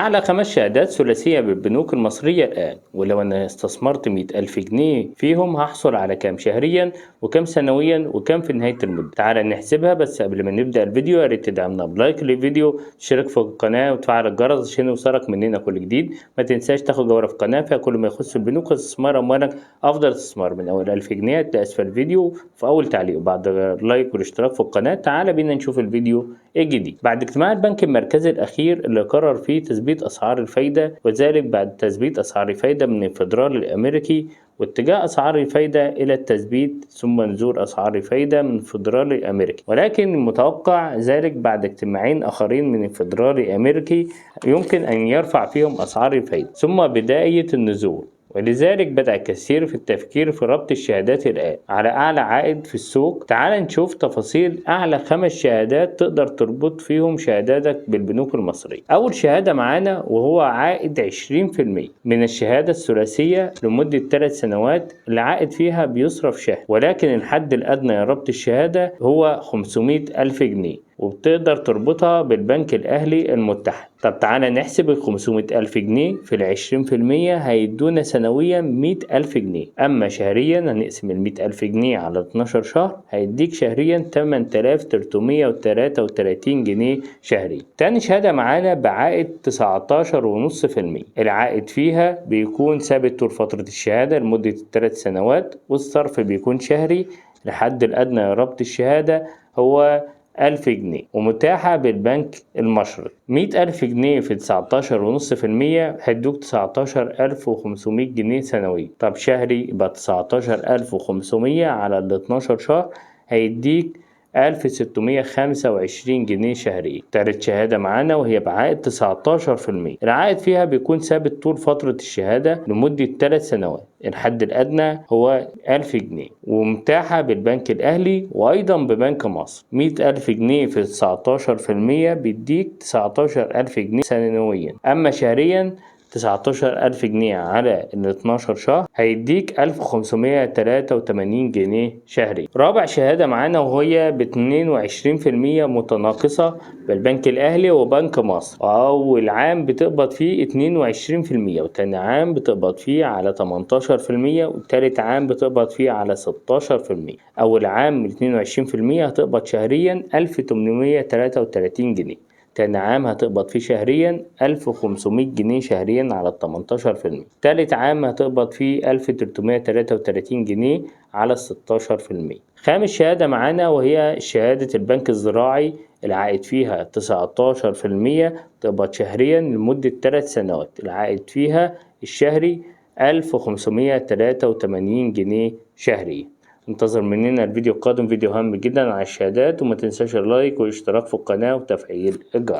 أعلى 5 شهادات ثلاثية بالبنوك المصرية الآن، ولو أنا استثمرت 100,000 جنيه فيهم هحصل على كام شهريا وكام سنويا وكام في نهاية المدة. تعال نحسبها، بس قبل ما نبدأ الفيديو ياريت تدعمنا بلايك للفيديو، تشترك في القناة وتفعل الجرس عشان يوصلك مننا كل جديد. ما تنساش تاخد جولة في القناة فيها كل ما يخص البنوك واستثمار أموالك. أفضل استثمار من أول 1000 جنيه هتلاقي أسفل الفيديو في أول تعليق. بعد اللايك والاشتراك في القناة تعال بينا نشوف الفيديو الجديد. بعد اجتماع البنك المركزي الأخير اللي قرر فيه تثبيت أسعار الفايدة، وذلك بعد تثبيت أسعار الفايدة من الفيدرالي الأمريكي واتجاه أسعار الفايدة إلى التثبيت ثم نزول أسعار الفايدة من الفيدرالي الأمريكي، ولكن المتوقع ذلك بعد اجتماعين آخرين من الفيدرالي الأمريكي يمكن أن يرفع فيهم أسعار الفايدة ثم بداية النزول. ولذلك بدأ الكثير في التفكير في ربط الشهادات الآن على أعلى عائد في السوق. تعال نشوف تفاصيل أعلى 5 شهادات تقدر تربط فيهم شهاداتك بالبنوك المصرية. أول شهادة معانا وهو عائد 20% من الشهادة الثلاثية لمدة 3 سنوات، العائد فيها بيصرف شهر، ولكن الحد الأدنى لربط الشهادة هو 500,000 جنيه وبتقدر تربطها بالبنك الأهلي المتحد. طب تعالى نحسب 500,000 جنيه في 20% هيدونا سنويا 100,000 جنيه، أما شهريا هنقسم 100,000 جنيه على 12 شهر هيديك شهريا 8333 جنيه شهري. تاني شهادة معانا بعائد 19.5%، العائد فيها بيكون ثابت طول فترة الشهادة لمدة 3 سنوات والصرف بيكون شهري. الحد الأدنى لربط الشهادة هو 1000 جنيه ومتاحة بالبنك المشرق. 100,000 جنيه في 19.5% هيدوك 19,500 جنيه سنوي. طب شهري يبقى 19,500 على 12 شهر هيديك 1625 جنيه شهري. تالت شهادة معانا وهي بعائد 19%، العائد فيها بيكون ثابت طول فترة الشهادة لمدة 3 سنوات. الحد الأدنى هو 1000 جنيه ومتاحة بالبنك الأهلي وأيضا ببنك مصر. 100,000 جنيه في 19% بيديك 19,000 جنيه سنويا، أما شهريا 19,000 جنيه على 12 شهر هيديك 1583 جنيه شهري. رابع شهادة معانا وهي ب22% متناقصة بالبنك الأهلي وبنك مصر، وأول عام بتقبض فيه 22% وتاني عام بتقبض فيه على 18% وتالت عام بتقبض فيه على 16%. أول عام 22% هتقبض شهريا 1833 جنيه، تاني عام هتقبض فيه شهريا 1500 جنيه شهريا على 18%، تالت عام هتقبض فيه 1333 جنيه على 16%. خامس شهادة معانا وهي شهادة البنك الزراعي، العائد فيها 19%، تقبض شهريا لمدة 3 سنوات، العائد فيها الشهري 1583 جنيه شهري. انتظر مننا الفيديو القادم، فيديو هام جدا على الشهادات، وما تنساش اللايك والاشتراك في القناة وتفعيل الجرس.